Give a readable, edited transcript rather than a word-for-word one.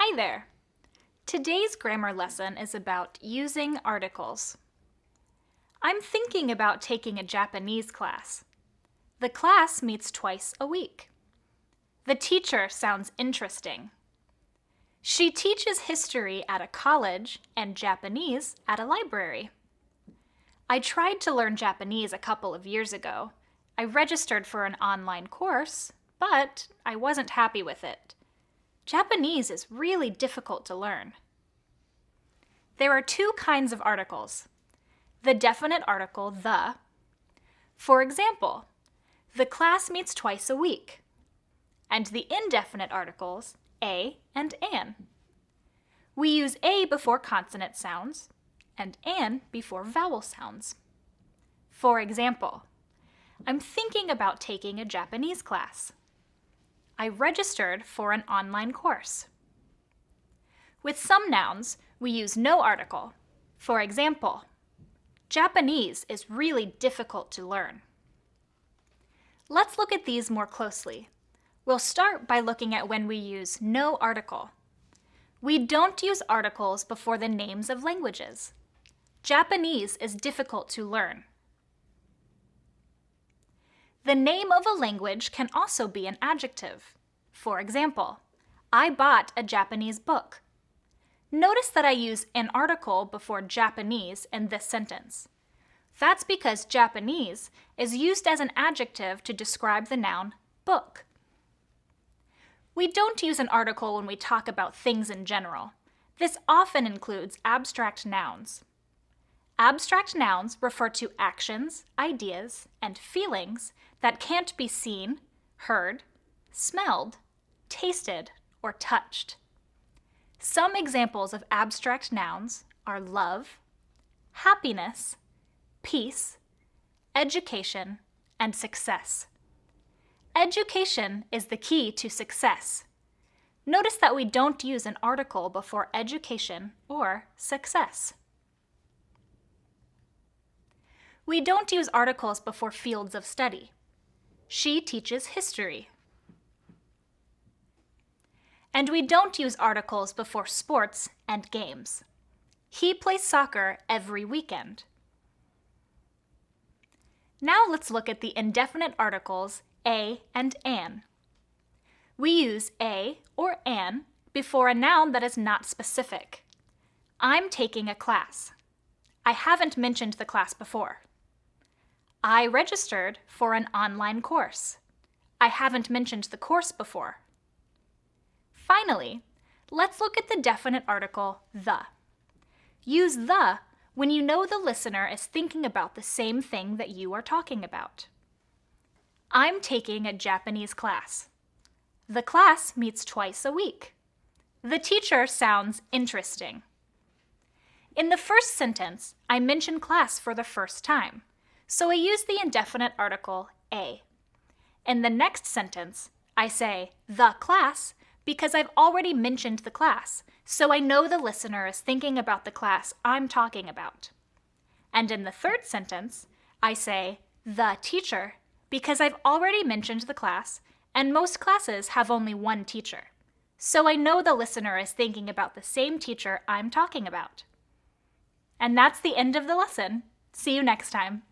Hi there! Today's grammar lesson is about using articles. I'm thinking about taking a Japanese class. The class meets twice a week. The teacher sounds interesting. She teaches history at a college and Japanese at a library. I tried to learn Japanese a couple of years ago. I registered for an online course, but I wasn't happy with it. Japanese is really difficult to learn. There are two kinds of articles. The definite article, the. For example, the class meets twice a week. And the indefinite articles, a and an. We use a before consonant sounds and an before vowel sounds. For example, I'm thinking about taking a Japanese class. I registered for an online course. With some nouns, we use no article. For example, Japanese is really difficult to learn. Let's look at these more closely. We'll start by looking at when we use no article. We don't use articles before the names of languages. Japanese is difficult to learn. The name of a language can also be an adjective. For example, I bought a Japanese book. Notice that I use an article before Japanese in this sentence. That's because Japanese is used as an adjective to describe the noun book. We don't use an article when we talk about things in general. This often includes abstract nouns. Abstract nouns refer to actions, ideas, and feelings that can't be seen, heard, smelled, tasted, or touched. Some examples of abstract nouns are love, happiness, peace, education, and success. Education is the key to success. Notice that we don't use an article before education or success. We don't use articles before fields of study. She teaches history. And we don't use articles before sports and games. He plays soccer every weekend. Now let's look at the indefinite articles a and an. We use a or an before a noun that is not specific. I'm taking a class. I haven't mentioned the class before. I registered for an online course. I haven't mentioned the course before. Finally, let's look at the definite article, the. Use the when you know the listener is thinking about the same thing that you are talking about. I'm taking a Japanese class. The class meets twice a week. The teacher sounds interesting. In the first sentence, I mention class for the first time, so I use the indefinite article a. In the next sentence, I say the class because I've already mentioned the class, so I know the listener is thinking about the class I'm talking about. And in the third sentence, I say the teacher because I've already mentioned the class, and most classes have only one teacher. So I know the listener is thinking about the same teacher I'm talking about. And that's the end of the lesson. See you next time.